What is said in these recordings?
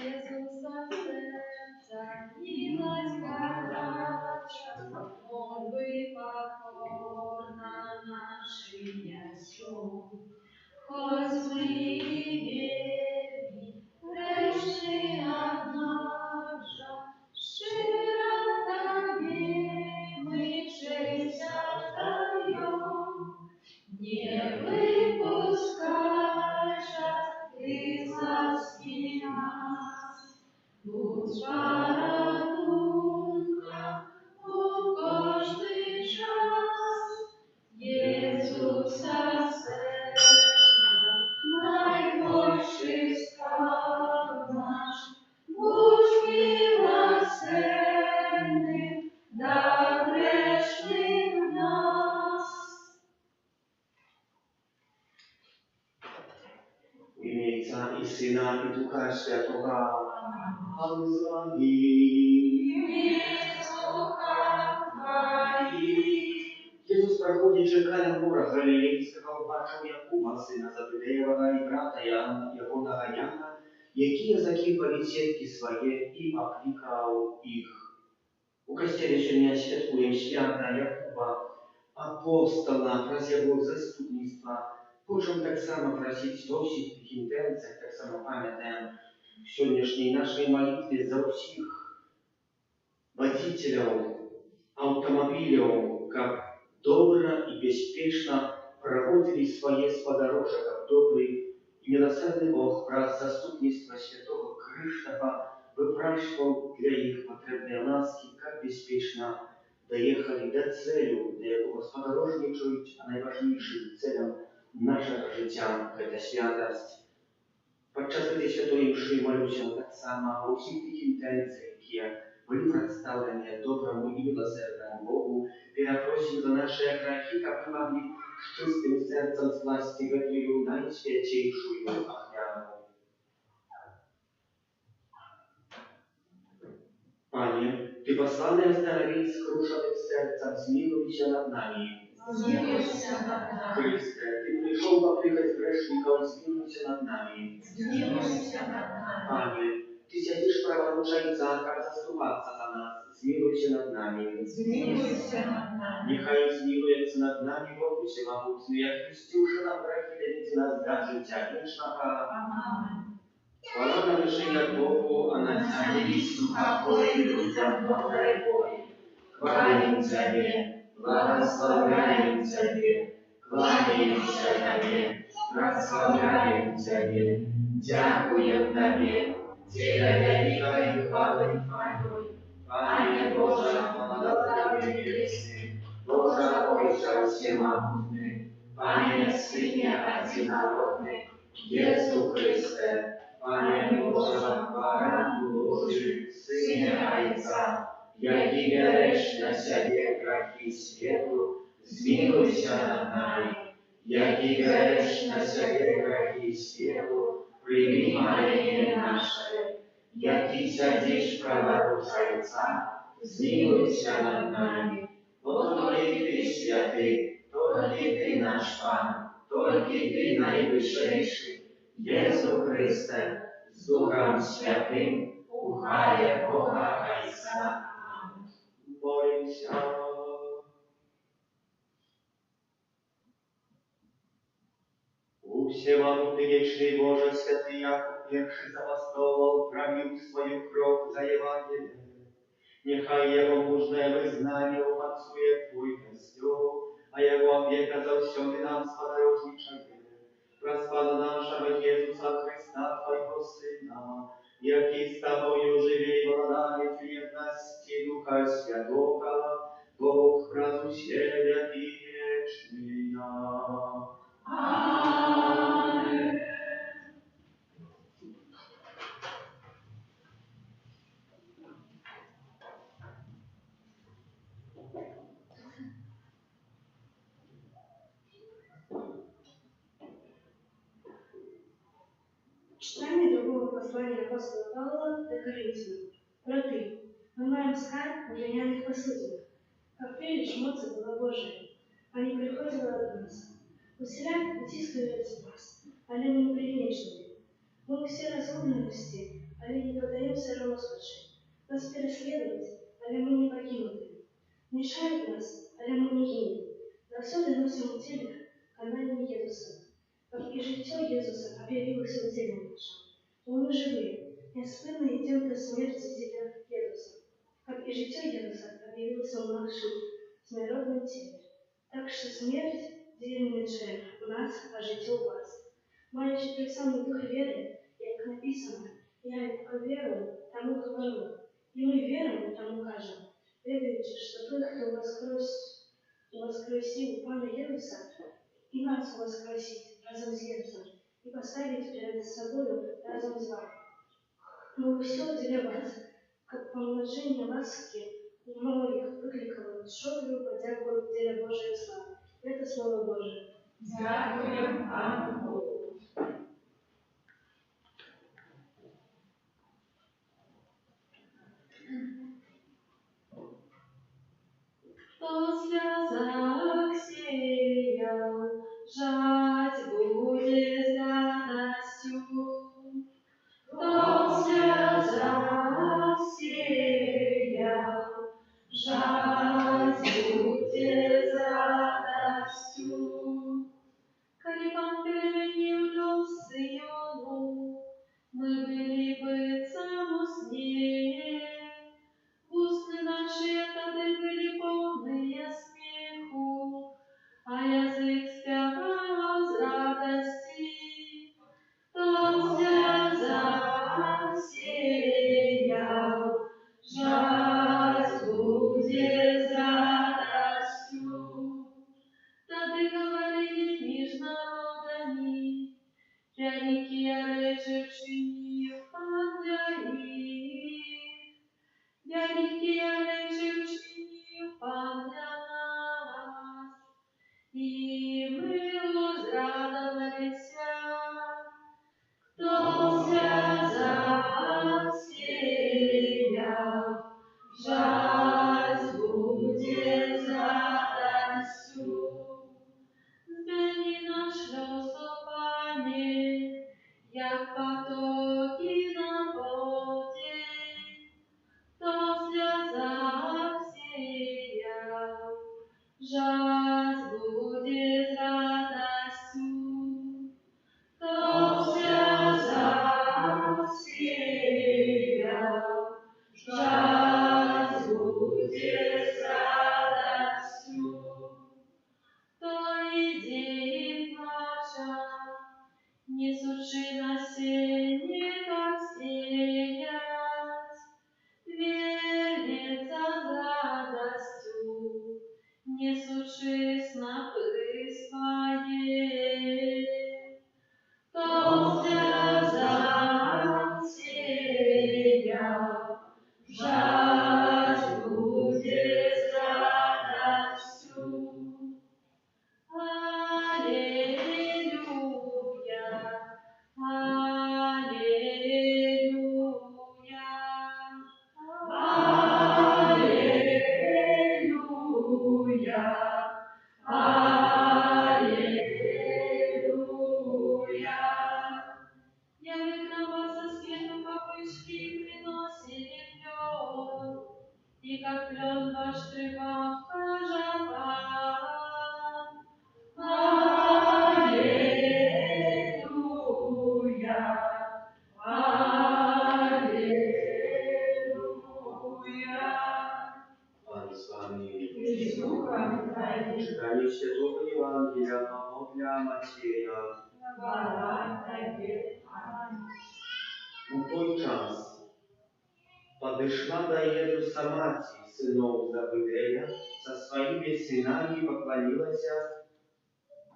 Jezusa serca, miłość garacza, modły pokorna naszyniesią. Choć zły wierni, wreszcie nasza, szczera ta wiemy, przejścia dają. Nie wypuszczaj Ty z łaski nas, Bóstwa ratunka u każdy czas. Jezusa serca, najgorszy skarb nasz, Bóg miłosierny, dla grzesznych nas. W imię Ojca i Syna i Ducha Świętego. Pan z wami. Jezus проходит же край гора Галилейского, бачив Якова, сина Забедеєва, і брата Якова Яна, які закипали сітки свої, і покликав їх. У костелі сьогодні святкуємо свята Якова, апостола, праз його заступництва. Можем так само просить во всіх тих інтенціях, так само пам'ятаємо в сьогоднішній нашій молитві за всіх водителів автомобилів, как добро и беспечно проводили свои сподорожья, как добрый и милосердный Бог, праз заступництва святого Крышного, выпрашивал для их потребные ласки, как беспечно доехали до цели, до якого сподорожничають, а найважнішим целям нашего життя – это святость. Подчас этой святой мши молюся так само о всіх тих інтенціях, які были представлены доброму и милосердному Богу, перепросим за наши грехи, как мы могли с чистым сердцем с власти Твою наисвятейшую охрану. Panie, Ty posłany ozdrowić skruszonych sercem, zmiłuj się nad nami. Zmiłuj się nad nami. Chryste, Ty przyszł popykać grzesznikom, zmiłuj się nad nami. Zmiłuj się nad nami. Panie, Ty siedzisz prawomoczeńca, jak zastupca za nas, zmiłuj się nad nami. Zmiłuj się nad nami. Niechaj zmiłuje nad nami Bogu się mamutny, jak Chrystiusze nam grzechy lewicy nas dla życia wiecznego. Amen. Chwała na wyższej Bogu, a na ziemi słucha Twojej ludziom dobrej woli. Chwalę Ciebie, błogosławię Ciebie, kłanię się Tobie, prosławię Ciebie, dziękuję Tobie, Tyle wielkiej chwały Twojej. Panie Boże, Panowie niebiescy, Boże Ojcze Wszechmogący, Panie Synie Jedynorodny, Jezu Chryste, Panie Boże, Baranku Boży, Synie Ojca, jaki bierzesz na siebie grzechy światu, zmiłuj się nad nami. Jaki bierzesz na siebie grzechy światu, przyjmij Maryję nasze. Jaki siedzisz praworządzu Ojca, zmiłuj się nad nami. Bo tylko Ty święty, tylko Ty nasz Pan, tylko Ty najwyższy. Jezu Chryste, z Duchem Świętym, uchwalę Boga Ojca. Boję się. Всемогутный вечный Боже, святый Яков, pierwszy zapastował, prawił swoją krok za Ewangelię. Niechaj jego mużne wyznanie umacuje Twój Kościół, a jego opieka zawsiądy nam spadarożniczego. Wraz Pana naszego Jezusa Chrysta, Twojego Syna, jaki z Tobą żywie i władanie w jedności Ducha Świętego, Bóg wraz u siebie i wieczny. Amen. Читання другого послання апостола Павла до Коринфян. Браты, мы маем скарб в глиняных посудинах, как прелесть моца была Божия, а не приходила от нас. Усіляк утискивается вас, але не пригнечены. Мы все разгубленности, але не подаемся роскоши. Нас переследуют, але мы не покинуты. Мешают нас, але мы не гинем. Завсёды носим у теле канальні Єзуса. Как и життя Єзуса об'явилося у тілі нашому. Мы живы, неспинно идем до смерти Тебя, Єзуса. Как и життя Єзуса об'явилося у нашому смиренном теле. Так що смерть дільниче у нас, а життя у вас. Маючи той самий дух віри, як написано, я повірую, тому говорю. І ми віримо, тому кажемо, віруючи, що той, хто воскресив Пана Єзуса, и нас воскресить разом с Єзусом, и поставить перед собою разом с вами. Мы все для вас, как помножение ласки у многих выкликало шоблю, подякую для Божьей славы. Это Слово Божие. Дякуємо Пану Богу. Хто в сльозах сіяв, жать буде з радостю. Хто в сльозах сіяв, жать буде з радостю. Коли Пан переменил дом Сиону, мы были бы самостнее. Устны наши тады были полные смеху, а язык спевал с радости. Кто в слезах сеял, жать будет с радостью. Тады говорили між народами, пряники я рече вчинив Пан для їх. Великие речи вчинив Пан для нас, и мы возрадовалися. Кто в слезах сеял, жать будет с радостью. Змени наш слез, Пане, як потоки на воде. Кто в слезах сеял, жать будет с радостью. Кто в слезах сеял, жать будет с радостью. Кто идеи плача, несущий на сене, как сеять, вернется с радостью, несущий снопы свои. Кто в слезах сеял, жать будет с радостью. Аллилуйя, аллилуйя, аллилуйя, аллилуйя. Явит на вас со светом попышки приносили лед, и как лед ваш прибавка жара. Аллилуйя, аллилуйя. Пан с вами. И с духом твоим. Читание Святого Евангелия для Матфея. Хвала Тебе, Пане. У той час подошла до Иисуса мать сынов Завидея со своими сынами и поклонилась,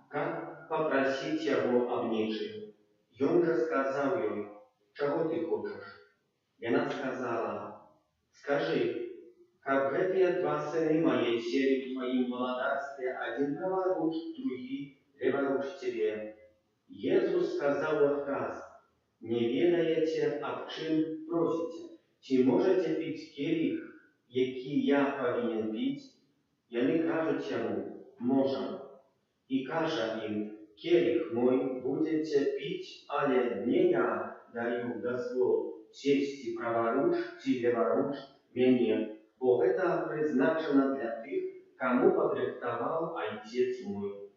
как попросить его об нечем. И он же сказал ей: «Чего ты хочешь?» И она сказала: «Скажи, как эти два сыны мои сели в твоим молодарстве, один праворуч, другий леворуч тебе?» Иисус сказал в отказ: «Не ведаете, об чим просите. Чи можете пить келих, який я повинен пить?» И они кажуть йому: «Можем». И каже им: келих мой будете пить, але не я даю дозвол сесть праворуч ці леворуч мяне, бо гэта прызначана для тых, каму падрыхтаваў Айцец мой.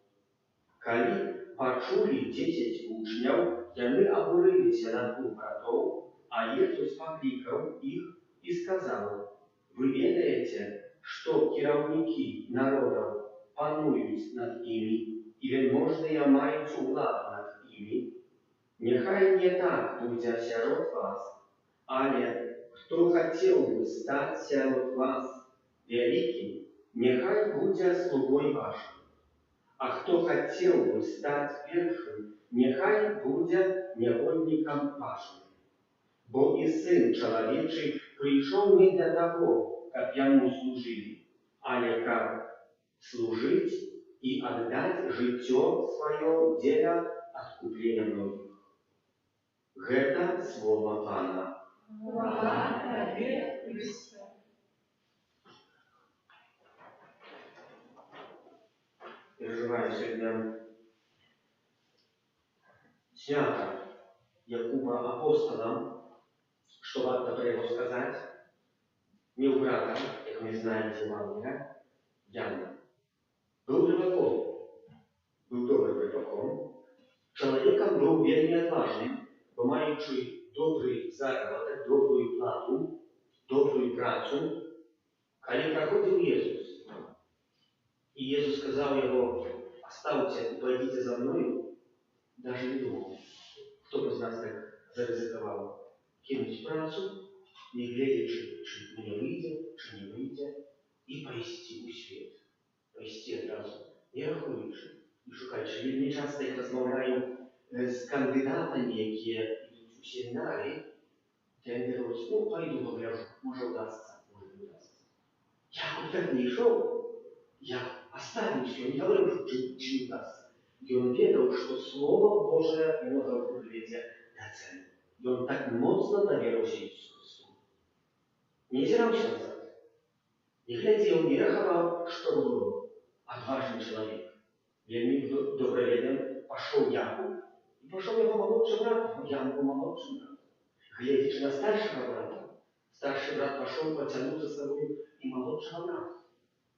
Калі пачулі 10 вучняў, яны абурыліся на 2 братоў, а Jesús паклікаў іх і сказаў: «Вы ведаеце, што кіраўнікі народаў пануюць над імі, і вельможныя маюць уладу над імі. Няхай не так будзе сярод вас, але хто хацеў бы стаць сярод вас вялікім, няхай будзе слугой вашым. А хто хацеў бы стаць першым, няхай будзе нявольнікам вашым. Бо і Сын Чалавечы прыйшоў не для таго, каб яму служылі, але каб служыць і аддаць жыццё сваё дзеля адкуплення многіх». Гэта слова Пана. Хвала Табе, Христе. Переживаю сегодня свято Якуба апостолом, что варто про его сказать. Не у брата, как мы знаем из Евангелия, Яна. Был рыбаком, был добрым рыбаком. Человеком был вельми отважным, бо маючи добрый заработок, добрую плату, добрую працу, коли проходил Иисус. И Иисус сказал ему: «Оставьте и пойдите за мною», даже не думал, кто бы из нас так заризиковал кинуть працу, не глядячи, чи не выйдет, чи не выйдет, и пойти у свет. Пойти одразу, не рахуючи, не шукаючи. Вельми часто я розмовляю з кандидатами, які йдуть у семінарі, і вони кажуть: «Ну, пойду погляжу, може вдасться, може не вдасться». Я вот так не йшов, я оставил все, не говорю, чи не вдасться. И он ведал, что Слово Божие ему завжди доведет до цели. И он так моцно доверился Иисусу Христу. Не озирался назад. Не глядел, не раховал, что было. Отважный человек. Вельми доброведен пошел Яков. И пошел его молодший брат, Ян был молодшим братом. Глядячи на старшего брата, старший брат пошел, потянул за собой и молодшего брата.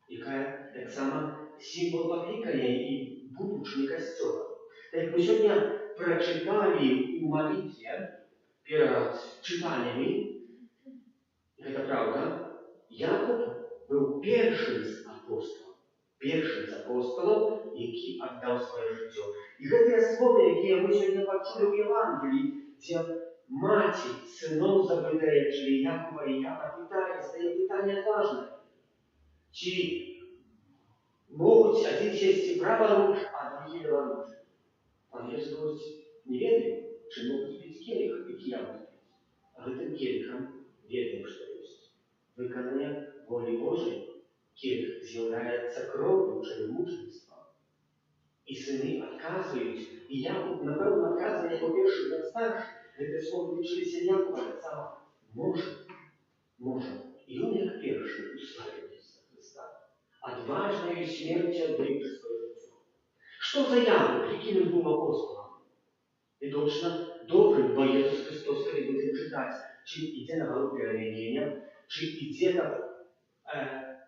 Якая так само символ покликания и будучни костела. Так мы сегодня прочитали в молитве перед читаниями, это правда, Яков был первым из апостолов, які отдал свое життя. И это слово, яке мы сегодня почули в Евангелии, где мать сынов Забедея, Якова и Яна, задает питание важное. Чи могут один сесть праворуч, а другие леворуч? Пан Jesús не ведает, чи могут пить келих, які я буду пить. А этим келихом ведаем, что есть. Виконання волі Божої, келих з'являється кров'ю через мучеництва. І сини відказують, і Яков, напевно, відказує його перший як старший. Це слово вчилися Якова, так само може. І він як перший уславив Ісуса Христа. Отважною смертю отдаючи своє життя. Що за Яков, яким він був апостолом? І точно добрим, бо Ісус Христос, коли будемо читати, чи йде на гору перемінення, чи йде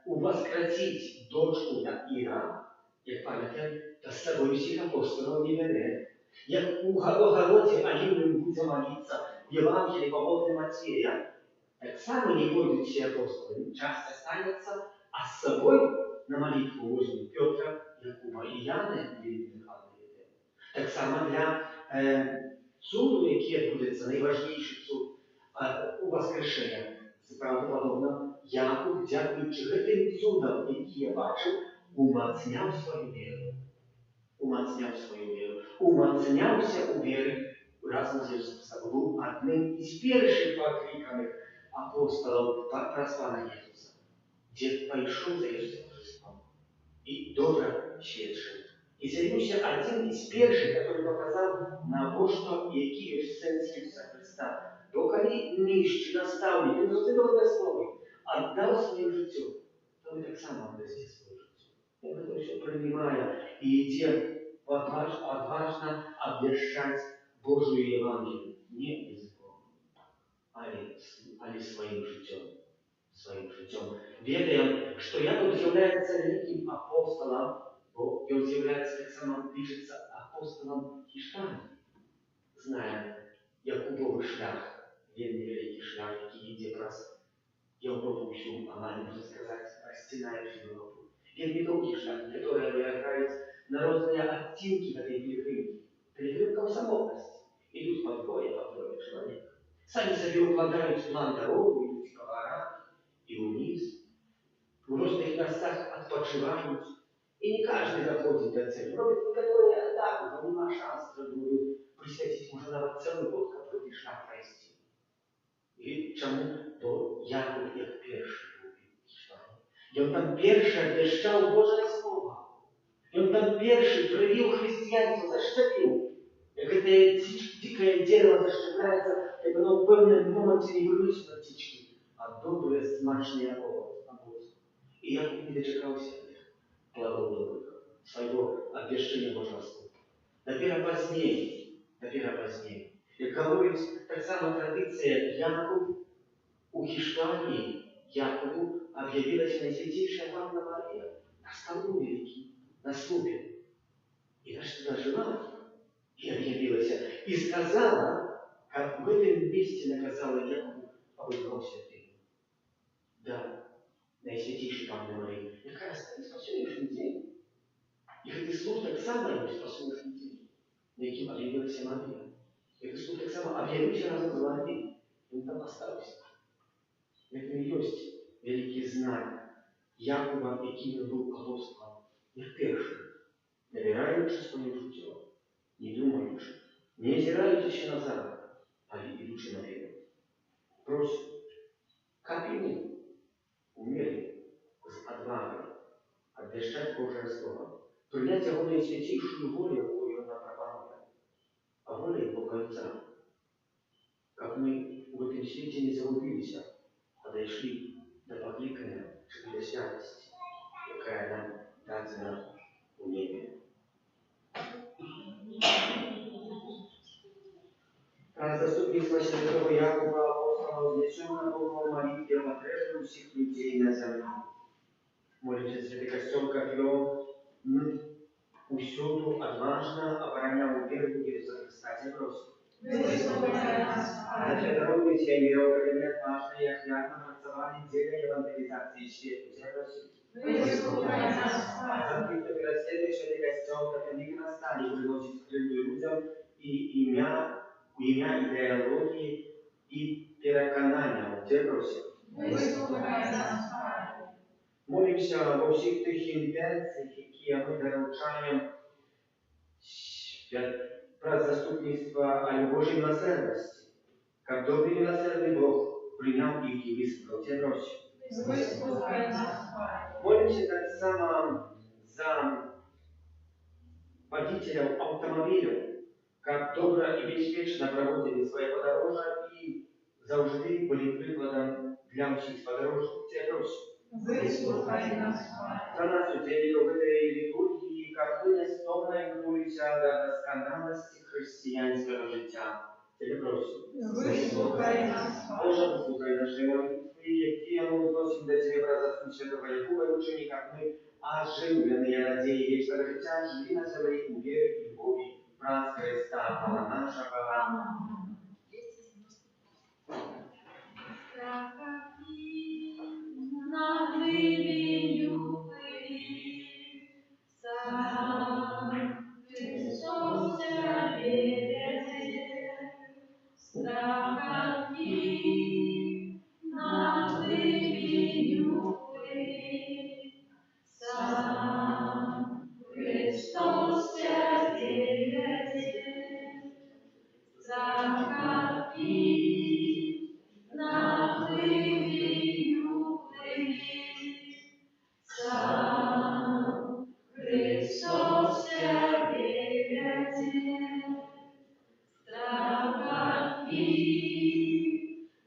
воскресить дочку Іра, як пам'ятаємо, та з собою всіх апостолів не бере. Як у огороді Алівним буде молитися в Євангелії по Богу Матвея, так само не пойдут все апостолы, часто останется, а с собой на молитву возьмут Петра, Якуба и Яна, или Михаила. Так само для цуду, який відбудеться, найважніший цуд у воскрешення. Це правдоподобно, Якуб, дякуючи гэтим цудам, які я бачив, умацняв свою віру. Умацнявся у вірі разом з Ісусом. Був одним із перших покликаних апостолов прослана Ісуса, де пойшов за Ісусом Христом і добре свідчив. І з'явився один із перших, який показав набожство, який є сенс Ісуса Христа. Бо коли нижчий наставник, він розумів одне слово, віддав своє життя, то ви так само віддасте своє життя. Він це все приймає і йде отважно обвещать Божию Евангелие не языком, але своим життем. Ведаем, что Яков является великим апостолом, бо он является, так само пишется, апостолом Хиштани. Знаем Якубовый шлях, вельми великий шлях, який йде праз Європу всю, можно сказать, растинающий Европу. Вельми долгий шлях, который выражает на разные оттенки этой пилигримки. Пилигримка в самотности. Идут по двое человек. Сами себе укладывают план дорогу, идут по горам и вниз. В разных местах отпочивают. И не каждый доходит до цели. Робят некоторые так, но нема шанса, чтобы присвятить уже навод целый год, который шлях пройти. И чему? То Яков як перший був Хиштані. І он там перший обвещав Божие Слово. И он там перший привил христианство, защепил. Как это дикое дерево защепляется, как оно в певном моменте не выносит на птички, а добрые, смачные овощи. И Яков не дочекался плодов добрых, своего обвещения Божьего Слова. Наперед позднее. И говорит, так само традиция Яков у Хиштани, Якову объявилась Наисвятейшая Панна Мария, на столу великий, на слупе. И даже туда жила, и объявилась, и сказала, как в этом месте наказала Якову об одном святым. Да, Наисвятейшей Панны Марии, яка стане спасеннішній день. І гэты слух так само і спасеннішній день, на яким об'явилася Марія. Гэты слух так само об'явився разом з Марією, він там остався. Это и есть великий знак Якова, який был апостолом, не першим, набираючи своє життя, не думаючи, не озираючи назад, але ідучи наперед. Просим, как и мы, умели с отвагой обвещать Божие Слово, принять Его наисвятейшую волю, якую Он нам пропонует, а воля Его конца, как мы в этом свете не загубились, подошли до покликания для святости, какая нам дана у небе. Про заступництво святого Якова апостола вознесенного Богом молитве потребует всех людей на земле. Молимся, святый костел Копье, усюду отважно оборонял веру и за Христа тебя просим. Для народу миссионеров, которые отважно и охотно працевали дело евангелизации свету тебя просим. За Христа переследуй святый костел, как они настали приносить скрытую людям и имя идеологии и переконания тебя просим. Молимся во всех тех интенциях, какие мы доручаем про заступництво о Божьей милосердности. Как добрый милосердный Бог принял их и высказал тебя просим. Молимся так само за водителя автомобиля, как добро и беспечно проводили свои подорожья и завжди были прикладом для всех подорожных тебя просим. За нас людей в этой литургии, как вы нестомно имкнулися до доскональности христианского життя. Тебе просим. Боже, выслухай наши молитвы, какие мы вносим до Тебя про заслуг святого Якова и учени, как мы, оживленные надеей вечного життя, жили на земле у веры и любови, праз Христа, Бога нашего. На глибінню пилі, сам Христос веде, страхах ті, на глибінню пилі, сам Христос веде, страхах ті, на глибінню пилі, сам Христос веде, страхах ті,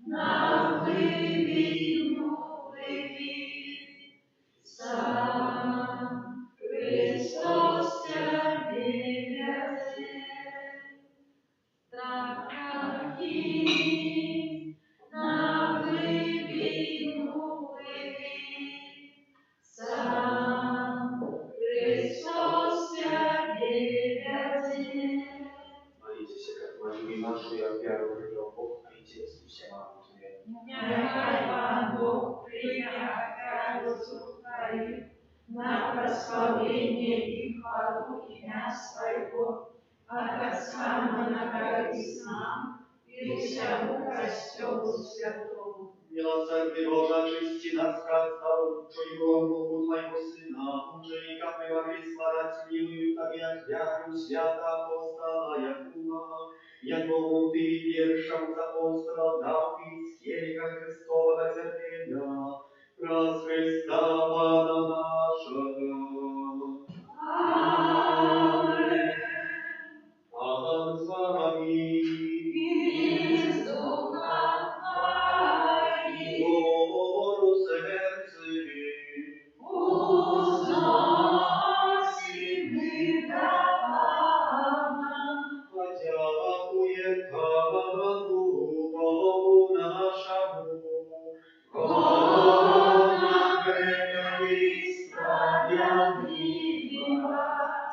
на Нехай Пан Бог прийме оферу з рук твоих на прославление и хвалу имя Своего, от Отца Многоиснам и всему Костелу Святому. Милосердный Боже, очисти нас, сказал, что его Богу Твоего Сына, ученикам и во весь складать милую Тебе, веру свято апостола Якова, якому Ты вершим за апостола дал из келика Христового терпения, раз Христа Пана нашего. Аминь. Пан с вами. И с Духом Твоим. Говору сердце. Узносим мы до Пана. Подякуем Пану Богу нашему. Бога справедливого.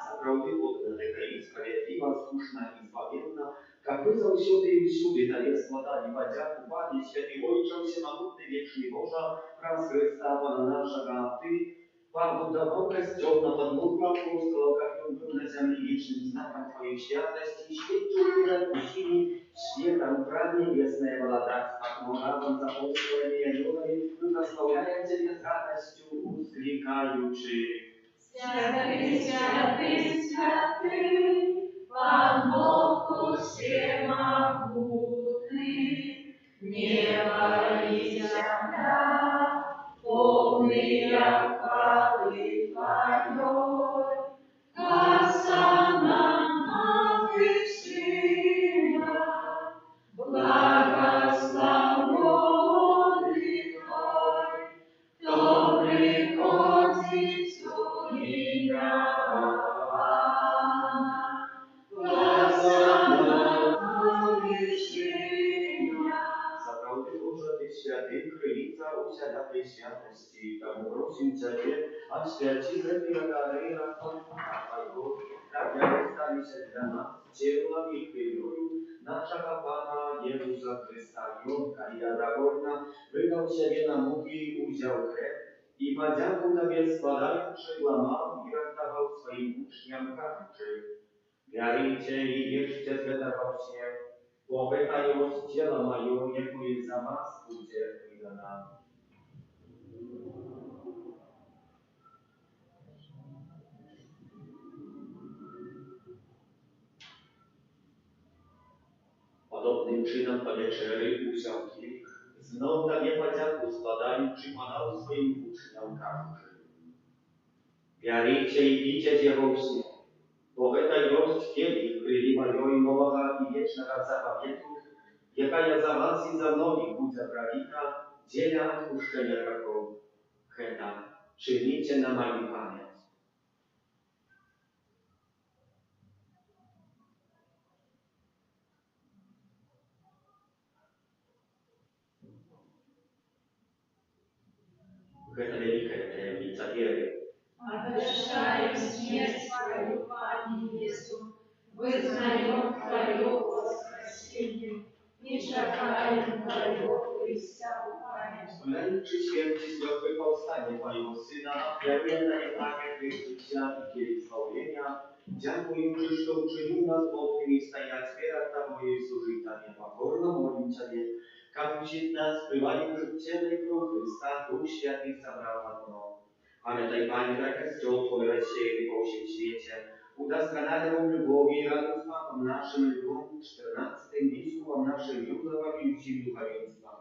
Сапраўды Бога і справядліва, слушна і збавенна, как вы заўсёды і ўсюды Табе складалі падзяку, Пане, святы Ойче, всемогутны вечны Божа, праз Христа Пана нашага, Ты, Пан, будовал костел на подмогу апостолов, как он был на земле вечным знаком Твоей святости, świecił перед усими светом прав небесное володарство, но разом с апостолами и Ионами благословляем Тебе с радостью, воскликаючи. Святый, святый, святый, Пан Бог всемогутный, небо и земля, полные хвалы Твоей, Осанна на вершинах, благословенный Твой, кто приходит в имя Пана, Осанна на вершинах. Сапраўды Божа, Ты святый, крыліца усялякай святости, тому просим Тебе, освяти гэтыя дары распалка Твоего, как яны сталіся для нас телом и кровью нашего Пана Иисуса Христа. И Он, калі добровольно выдал себе на муки, узял хлеб, и подяку Тебе складаючи, ламал и раздавал своим учням, кажучи: «Вярите и ешьте з гэтага все, бо гэта ёсць тело мое, якое за вас будзе выдано». Podobnym czynem po wieczery usiał kilk, znów Tobie podziaku składaючи, podał swoim uczniom, кажучи: «Вярите и пейте з яго все, бо гэта ёсць келих крыві маёй новага і вечнага заповіту, якая за вас і за многіх будзе пролита дзеля адпушчэння грахоў. Гэта чыніце на маю памяць». Гэта вялікая таямніца веры. Обещаем смерть Твою, Пане Иису, вызнаем Твое воскресение и чекаем Твоего присягания. Wspominający śmierć i zbiorcze powstanie Twojego Syna, ofiaruje na niebanie Chrystusa i kielich zbawienia, dziękując, że uczynił nas wolnymi stajać перед Тобой и служить Тебе. Покорно молим Тебе, как учит нас, пребываем в теле и кровь Христа, Дух Святый собрал одно. Памятай, Пане, про костел Твой рассеянный по всем свете, удосконаливаем любовью и радостью нашим Львом, 14-м бискупом нашим Юзовым и всем духовенством.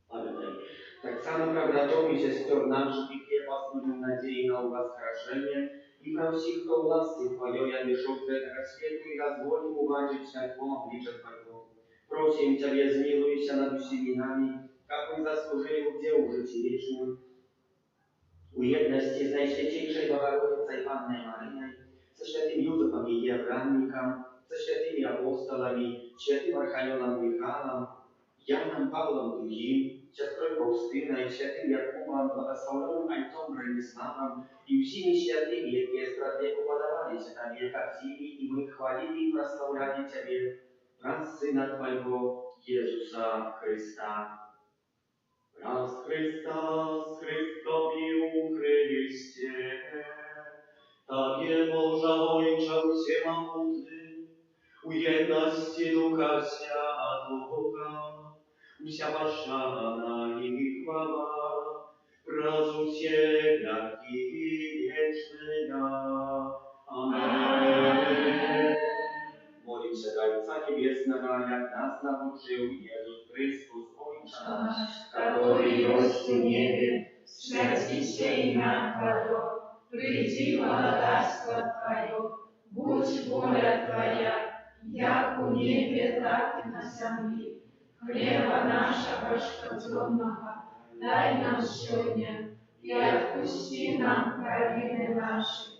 Памятай, так само про братов и сестер наших и крепостную надею на воскрешение, и про всех, кто власти Твоей, я лишил с этого свету и дозволим уважить святого обличия Твоего. Просим Тебя, zmiłuйся над всеми нами, как мы заслужили в делу житии вечным, у jedności z Najświętszej Bogorodicy Panny Maryjnej, ze świętym Józefem i Ewrannikiem, ze świętymi apostolami, świętym archaniołem Michałem, Janem Pawłem II, siostrą Faustyną, świętym Jakubem, błogosławionym ojcem Bronisławem i всеми świętymi, jakie z wieku podawali się Tobie, kapcili i my chwalili i prosławiali Ciebie, przez Syna Twojego, Jezusa Chrysta. Раз Христа, Христоwi u Chryście, Tobie Boża Ojcza Всемогутny, u jedności Ducha Światłego, usia Waszana i chwała, razu Ciebie i wieczny. Amen. Modlím się do Ojca Niebiesnego, jak nas nauczył Jezus Chrystus, Ojcze nasz, который есть в небе, святится имя Твое, приди владарство Твое, будь воля Твоя, як у небе, так и на земле. Хлеба нашего ежедневного дай нам сегодня, и отпусти нам провины наши,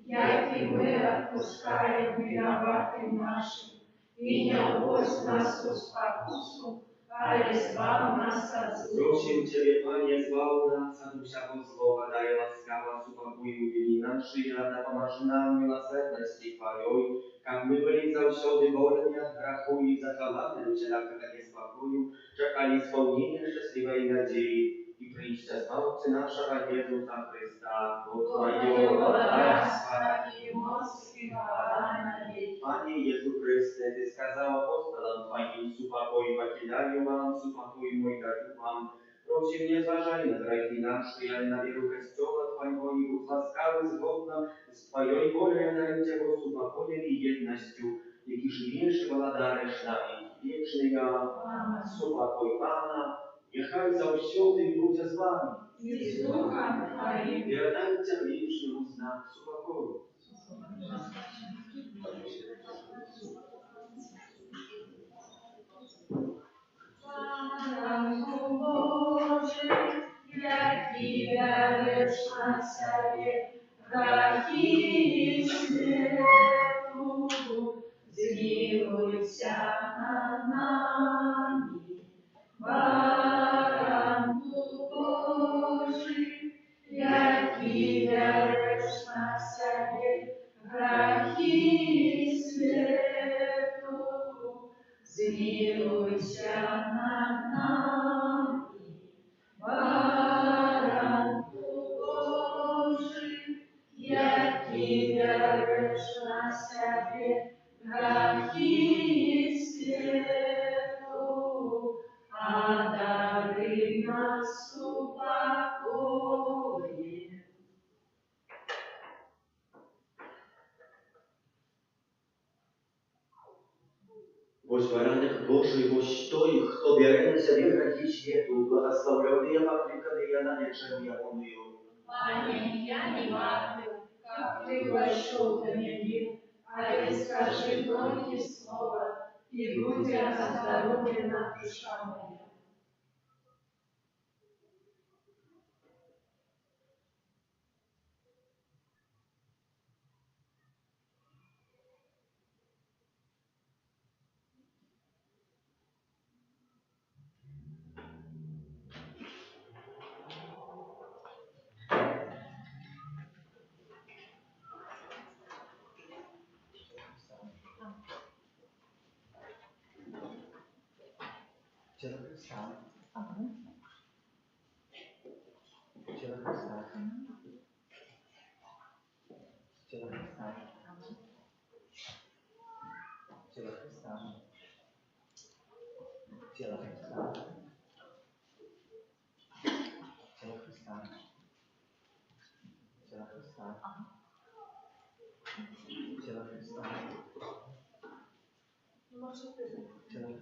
як и мы отпускаем виноватым нашим, и не вводь нас в спокусу, ale zbaw nas od złego. Prosím Ciebie, Panie, zbaw nas od всякого злого, дай ласкаво супокою вини наши, да помажи нам милосердности Твоей, как мы были завсёды вольны от греху и захватывали всякого неспокою, чекали исполнения счастливой надеи, и причта Спасца нашего Иисуса Христа, от Твоего царства и моц и хвала на веки. Panie Jezu Chryste, Ty skazał apostolom Twoim, supokój покидаю вам, supokój mój dаю вам. Prosím, nie zważaj na grzechy nasze, ale na wieru Kościoła Twojego i bądź łaskawy zgodna z Twojej woli, daję Ciebie supokоjem i jednością, jaki żyjesz władarasz na wieki wieczny. Supokój Pana, niechaj zawсёды będzie z Wami. I z duchem Twoim. Wiertajcie bliźniemu znak supokoju. Panu Boży, jaki wiarycz na sobie, taki światu, zmiłuj się nad nami. Panu Boży, jaki wiarycz na sobie, taki światu, zmiłuj się nad nami. Baranku Boży, jaki wiarycz na siebie, grachy światu, a dary nas upakoje. Ось бараник Божий, ось той, хто бере на себе грехи світу, благословлений я покликаний я наречен явоною. Пане, я не варты, как ты вошел ко мне, а скажи только слово, и будет оздоровлена душа моя. Тело Христа. Тело Христа. Тело Христа. Тело Христа. Тело Христа. Тело Христа. Тело Христа. Тело Христа. Тело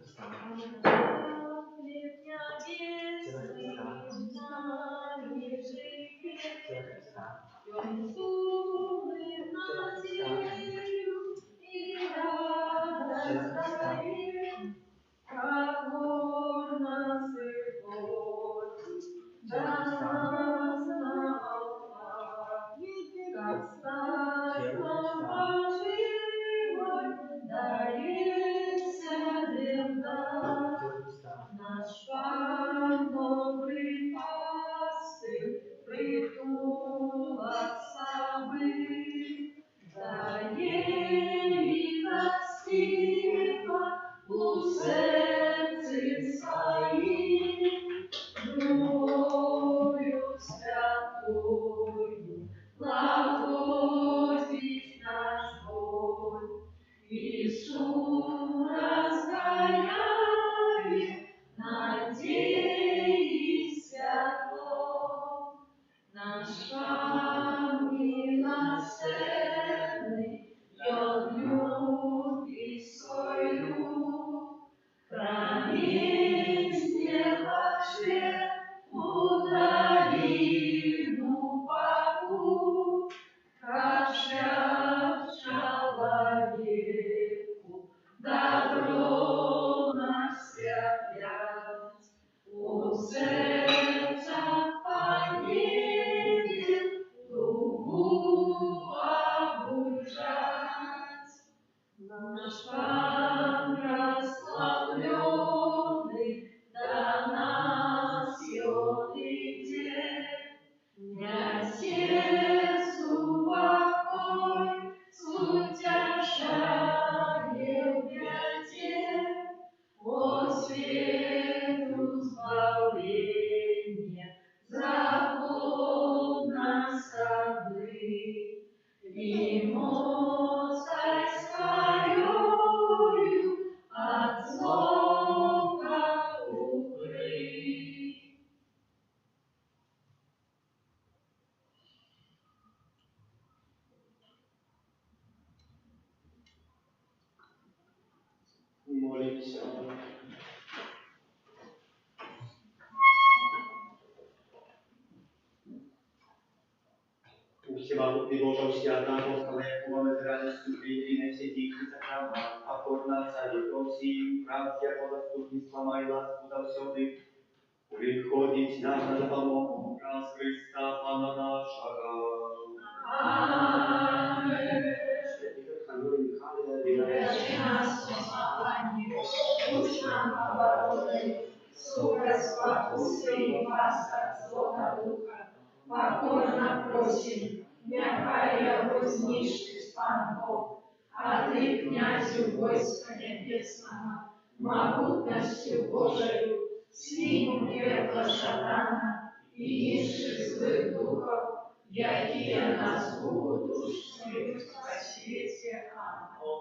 Христа. Всемогутный Боже, свята апостола Якова, материальностью приединой сети Христа храма, покорно Царь просим, братья, по заступництва моей ласку завсёды, приходить нам на допомогу, раз Христа Пана нашего. Аминь. Святых Ханура Михаила, Прощи нас, помазание, будь нам оборудой, сука спокусы и паска Злого Духа. Покорно просим, нехай вознишься Пан Бог, а ты, князю войска небесного, могутностью Божию, сним пекло сатана и низших злых духов, якие нас будут смерть во свете. Аминь.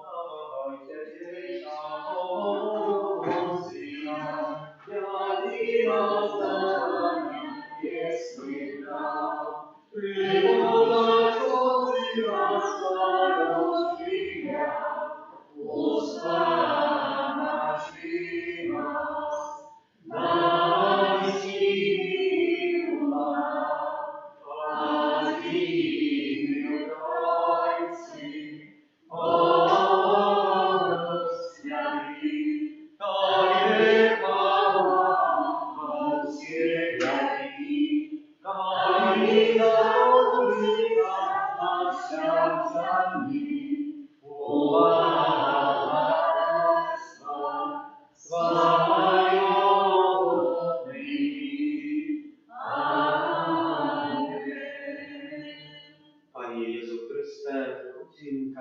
Panie Jezu Chryste, prosił,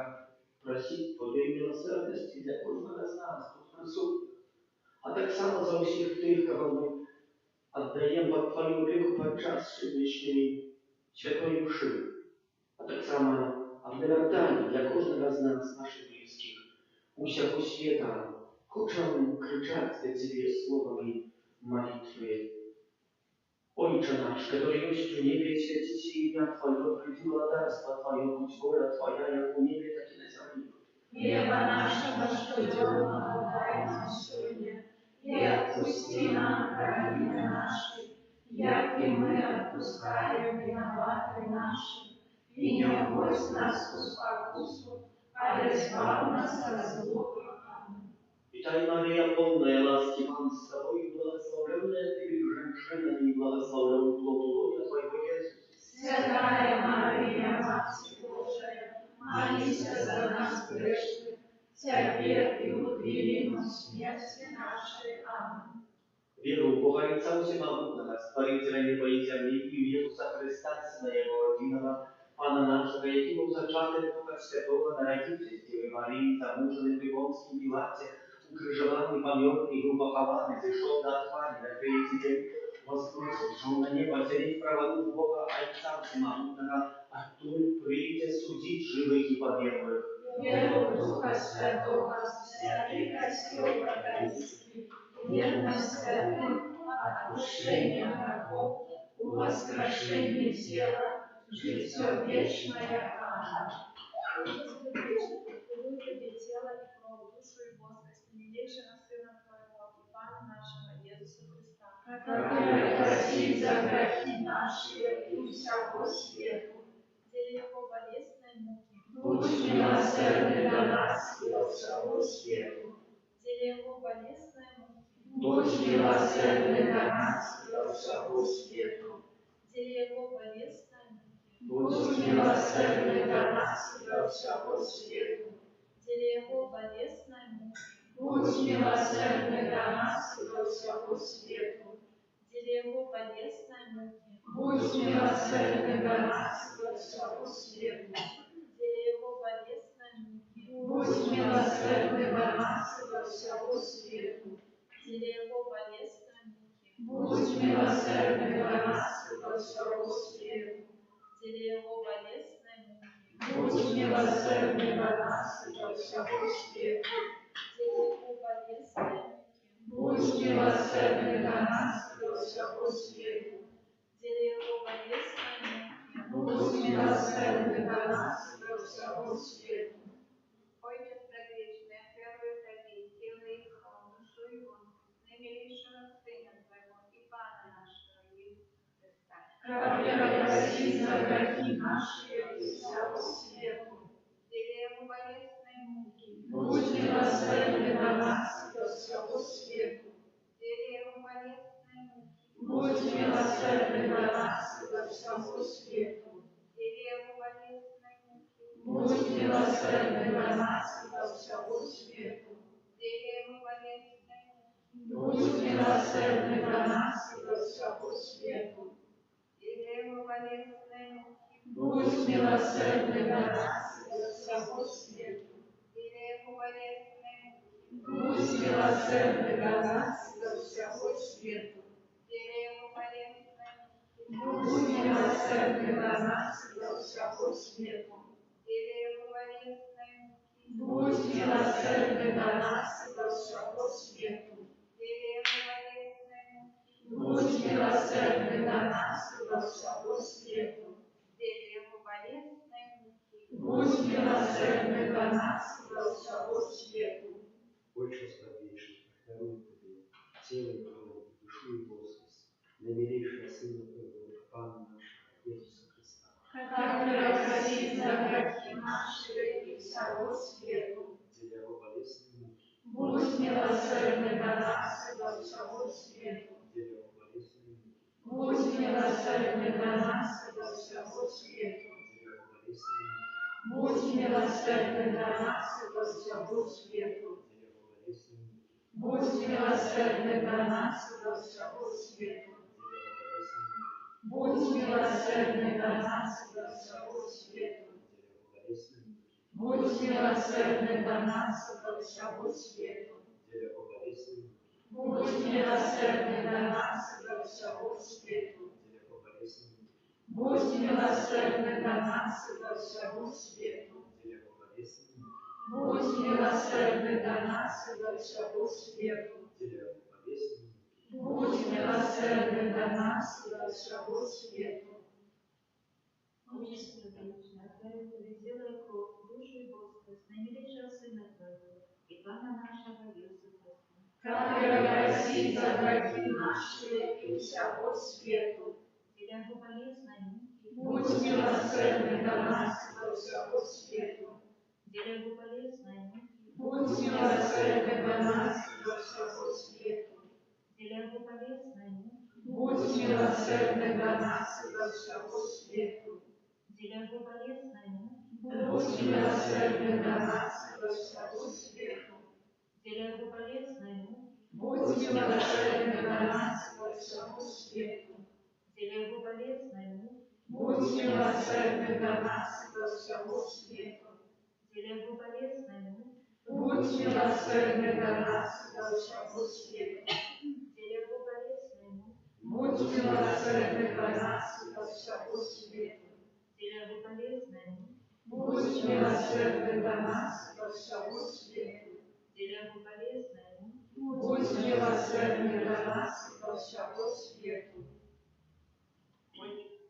prosić Twojej miłosierności dla każdego z nas, tu присутніх, а так само за усіх тих, кого ми віддаємо під Твою опіку під час сьогоднішньої святої мши, а так само відвертання для кожного з нас, наших близьких, усякого світа, хочемо кричати до Тебе словами молитви. Ojcze nasz, który jest w niebie, święci się imię Twoje, przyjdź władarstwo Twoje, будь воля Твоя, jak u niebie, tak i na ziemi. Хлеба нашего щоденного дай нам сегодня, и отпусти нам провины наши, як и мы отпускаем виноваты наши, и не вводь нас в спокусу, а избавь нас от злого. Witaj Maryja, pełna łaski, Pan z Tobą, błogosławiona Ty женщинами, и благословен плод лона Твоего Иисус. Святая Мария, Матерь Божия, молись за нас грешных, теперь и в времени смерти нашей. Аминь. Wierzę w Boga Ojca Wszechmogącego, Stworiciela nieba i ziemi, i w Jezusa Chrysta, Syna Jego jedynego, Pana naszego, jaki był zaczęty Ducha Świętego, narodził się z Dziewy Maryi, zamurzony w Wąskim Piłacie, ukrzyżowany, pamiątny i pochowany, zeszł na otchłani, na tретий dzień воскресł, zszł na nieba, siedzi w prawo Boga Ojca Wszechmogącego, a który przyjdzie sądzić żywych i pomarłych. Веру в Духа Святого, святый Костел католический, верность святым, отпущение грехов, воскрешение тела, житие вечное. Аминь. Тебе тело и кровь, душу и воск, смилейшего Сына Твоего и Пана нашего Иисуса Христа, Который просит за грехи наши и всякого свету. деле Его болезненной муки, Будь милосердный до нас и до всего свету. деле Его болезненной муки, Будь милосердный до нас и до всего свету. деле Его болезненной муки, Будь милосердный до нас и до всего свету. деле Его болезненной муки, Будь милосердный до нас и до всего свету. деле Его болезненной муки, Будь милосердный до нас и до всего свету. деле Его болезненной муки, Будь милосердный до нас и до всего свету. деле Его болезненной муки, Будь милосердный до нас и до всего свету. деле Его болезненной муки, Будь милосердный до нас и до всего свету. деле Его болезненной муки, Будь милосердный до нас и до всего свету. деле Его болезненной муки, Будь милосердный до нас и до всего свету. Отче предвечный, первый Тебе, тело и кровь, душу и воздух, наимилейшего Сына Твоего и Пана нашего Иисуса Христа. Который просит за грехи наши и всего света. Делегу болезной муки, Будь милосердный на нас и ко всему свету. делегу болезной муки, Будь милосердный на нас и ко всему свету. делегу болезной муки, Будь милосердный на нас и ко всему свету. делегу болезной муки, Будь милосердный на нас и ко всему свету. делегу болезной муки, Будь милосердный на нас и ко всему свету. делегу болезной муки, Будь милосердный на нас и ко всему свету. делегу болезной муки, Будь милосердный на нас и ко всему свету. делегу болезной муки, Будь милосердный на нас и ко всему свету. делегу болезной муки, Будь милосердный на нас и ко всему свету. делегу болезной муки, Будь милосердный на нас и ко всему свету. Отче слабейший, даруй тебе тело и кровь, душу и воскрес, наимилейшего Сына Твоего, Пана нашего, Иисуса Христа. Как прекратить за грехи наши и всего свету. Деля его болезной муки, Будь милосердный на нас и ко всему свету. деля его болезной муки, Будь милосердный на нас и ко всему свету. деля его болезной муки, Будь милосердный на нас и ко всему свету. деля его болезной муки, Будь милосердный на нас и ко всему свету. деля его болезной муки, Будь милосердный на нас и ко всему свету. деля его болезной муки, Будь милосердный на нас и ко всему свету. деля его болезной муки, Будь милосердный на нас и ко всему свету. деля его болезной муки, Будь милосердный на нас и ко всему свету. деля его болезной муки, Будь милосердный на нас и ко всему свету. деля его болезной муки. Будь милосердный на нас и ко всему свету. Отче Предвечный, Отвою Тебе тело и кровь, душу и воскрес, наимилейшего Сына Твоего, и Пана нашего Иисуса Христа. Как прекратить за грехи наши и всему свету. Деля его болезной муки, Будь милосердный на нас и ко всему свету. деля его болезной муки, Будь милосердный на нас и ко всему свету. деля его болезной муки, Будь милосердный на нас и ко всему свету. деля его болезной муки, Будь милосердный на нас и ко всему свету. деля его болезной муки, Будь милосердный на нас и ко всему свету. деля его болезной муки, Будь милосердный на нас и ко всему свету. деля его болезной муки, Будь милосердный на нас и ко всему свету. деля его болезной муки, Будь милосердный на нас и ко всему свету. деля его болезной муки, Будь милосердный на нас и ко всему свету. деля его болезной муки, Будь милосердный на нас и ко всему свету.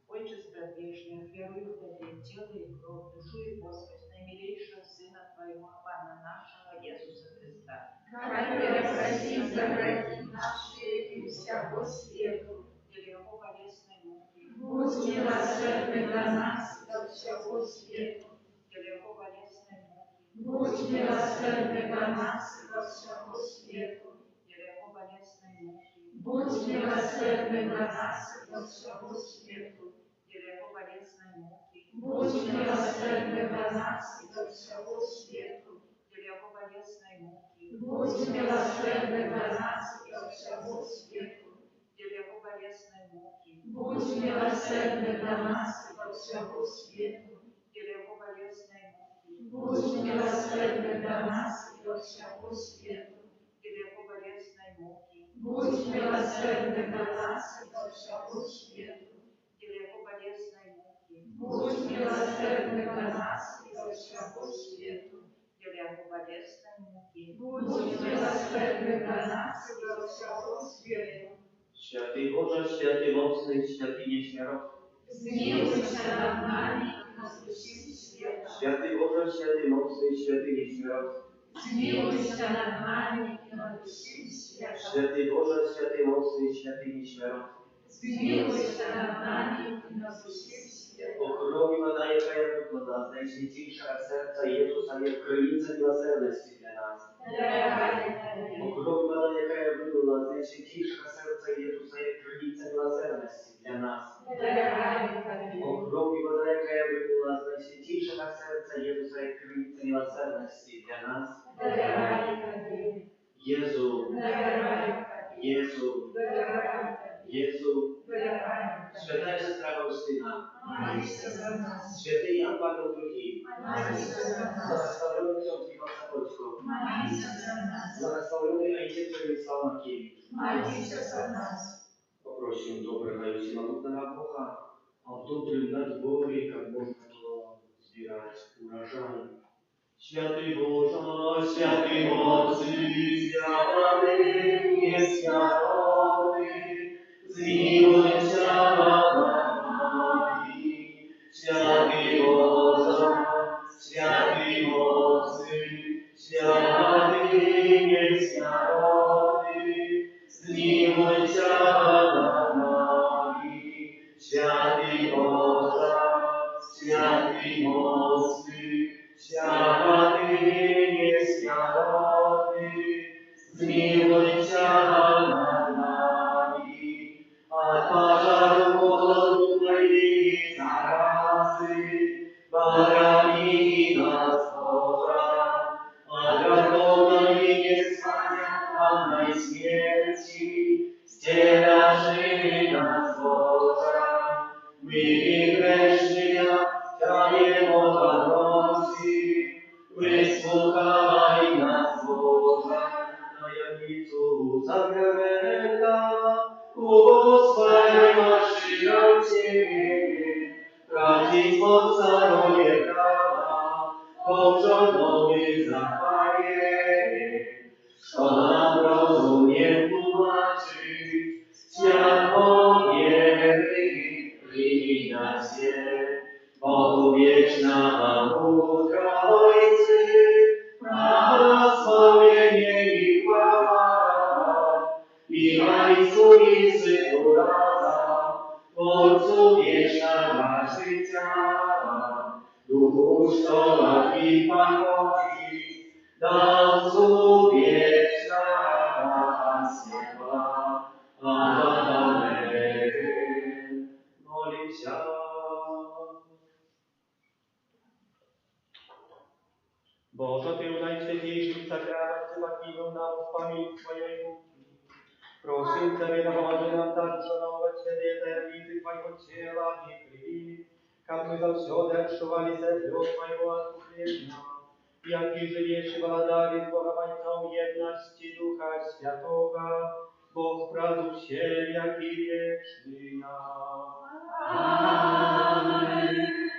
Отче Предвечный, верую в Тебе тело и кровь, душу и воскрес, наимилейшего Сына Твоего, Пана нашего Иисуса Христа. Как прекратить за грехи наши и всему свету. Деля его болезной муки, Будь милосердный на нас и ко всему свету. деля его болезной муки, Будь милосердный на нас и ко всему свету. деля его болезной муки, Будь милосердный на нас и ко всему свету. деля его болезной муки, Будь милосердный на нас и ко всему свету. деля его болезной муки, Будь милосердный на нас и ко всему свету. деля его болезной муки, Будь милосердный на нас и ко всему свету. деля его болезной муки, Будь милосердный на нас и ко всему свету. деля его болезной муки, Будь милосердный на нас и ко всему свету. деля его болезной муки, Будь милосердный на нас и ко всему свету. деля его болезной муки, Будь милосердный на нас и ко всему свету. Święty Boże, święty mocny, święty nieśmiertelny. Zmiłuйся над нами и над всем светом. Święty Boże, święty mocny, święty nieśmiertelny. Zmiłuйся над нами и над всем светом. Święty Boże, święty mocny, święty nieśmiertelny. Zmiłuйся над нами и над всем светом. O królowi woda, jaka jest wypłata z najświętniejszego serca Jezusa, jest krynica miłosierności dla nas. O królowi woda, jaka jest wypłata z najświętniejszego serca Jezusa, jest krynica miłosierności dla nas. O królowi woda, jaka jest wypłata z najświętniejszego serca Jezusa, jest krynica miłosierności dla nas. Jezu, Jezu, Jezu, święta siostra Faustyna, święty Jan Paweł II, błogosławiony ksiądz Michał Sapocko, błogosławiony ojciec Przemysław Markiewicz. Попросим доброго и всемогутного Бога о добром надборе, как можно было сбирать урожай. Święty Boże, święty mocy, zjawany jest narody, zmiłuj się nad nami. Święty Boże, święty mocy, zjawany jest narody, zmiłuj się nad nami. Święty Boże, święty mocy, święty jest narody, zmiłuj się nad nami. A pożaru głodnej zarazy, barani nas Boża, a dragowej niesłanianej śmierci, zdzielaży nas Boża. My grzeszni, Tanie odważności, wysłuchaj nas Boże, tajemnicu zakramenta, ubóstwiam Ciebie, prawdziw podstawowie prawa, powrządnowy zapanie, co nam rozumie tłumaczyć, światło wiery, iluminację. Bogu wieczna nauka Ojcy, błogosławienie i chwała, i Ojcu i Synu razem, Twórcu wieczna życia, Duchu szkoła i paności, dawcu wieczna światła. Amen. Modlimy się. Boże, Ty w najświętniejszym sakramencie zaklinął nam w pamięć Twojej muki. Prosimy Ciebie, допоможи нам так шановать святые таємниці Твоего тела и крови, как мы завсёды отшивали плод Твоего откупления, яки живешь и володарит Боговойцом едности Духа Святого, Бог правду все, яки вечный. Аминь.